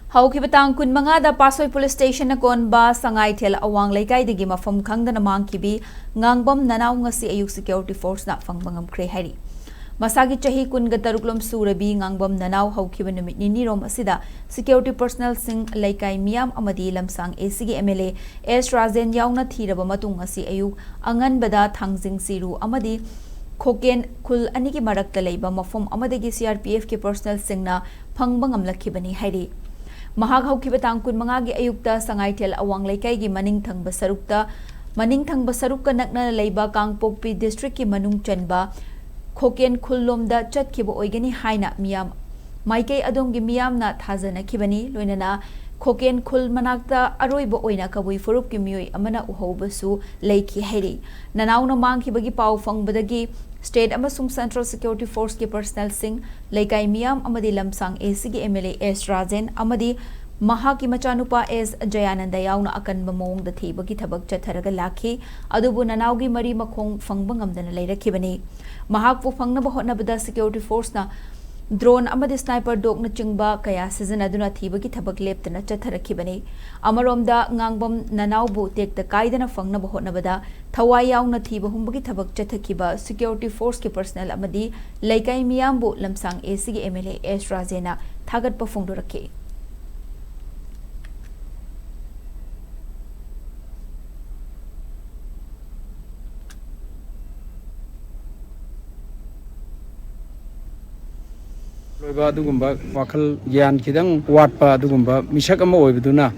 Haukibatang kun mangada Pasoi Police Station na kon ba Sangaithel awang laikai digi mafam khangdana Mangkhibi Ngangbam Nanao ngasi ayuk security force na Phangkhre hari. Masagi chahi kun gataruklom surabi Ngangbam Nanao haukiba numit ni rom asida security personnel sing laikai miyam amadi lamsang ACG MLA S Rajen yauna thiraba matung ngasi ayuk angan bada thangjing siru amadi Khoken khul anigi marakta leiba mafam amadagi CRPF ke personnel singna phangbang amlakhibani hari. Mahag haukibatang kun mangagi ayukta Sangaithel awang laikai gi maning thangba sarukka nakna leiba Kangpokpi district ki manung chanba Khoken khullomda chatkiba oigani haina miyam maikei adom gi miyam na thajana khibani loinana Khoken khul manakta aroiba oina kabui furup ki miyoi amana uhobasu leiki heri Nanao na mangkhibagi pau fangbadagi State amasung Central Security Force ke personnel sing laikai miyam amadi lamsang ACG MLA S Rajen amadi mahaki machanupa S Jayananda yauna akan mamong da thibagi thabak chatharaga lakhi adubu Nanao gi mari makhong fangbang amdana leirakibani mahak pu fangnaba hotnabada security force na drone amadi sniper dog na chingba kaya season aduna thibagi thabak leptana chatharakibani amaromda Ngangbam Nanao bu tekta kaidana fangnaba hotnabada thawai yauna thiba humbagi thabak chathakiba security force ke personnel amadi laikai miyam bu lamsang ACG MLA S Rajena thagat pa phongdorakhe Loiba adugumba wakal gyan kidang watpa adugumba misak ama oibaduna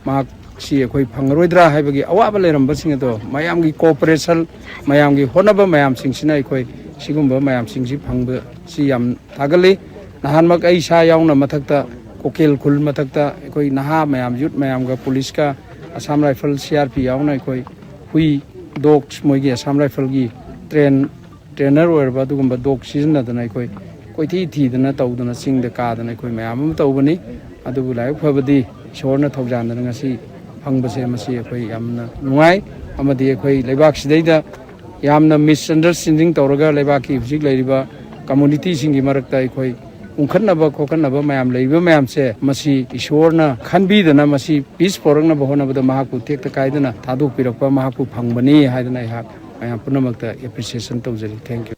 mak si akhoi phangroidra haibagi awaba leramba sing ado mayam gi cooperation mayam gi honaba mayam sing sina akhoi sigumba mayam sing si phangba si yam thagali nahan mak ai sa yauna mathakta kokel khul mathakta akhoi naha mayam youth mayam ga police ka Assam Rifle CRP yauna akhoi hui dogs moigi Assam Rifle gi trainer oirba adugumba dog season adana akhoi Koiti Tidana Taudana sing the Kadana Mayam Taubani, Adubulai Pabadi, Shorna Tobjan and Nasi, Hangbase Yamna Nuai, Amadi Lebaks data, Yamna misunderstanding Toraga, Lebaki, Ziglaiba, community sing Marakta, Unkanaba, Kokanaba, Mayam, Labor Mayam say, Masi, Ishorna, can be the Namasi, peace porana Bahona with the Mahaku, take the Kaidana, Tadu Pirapa Mahaku, Pangbani, Hadanai Hak, I am Punamakta appreciation to Thank you.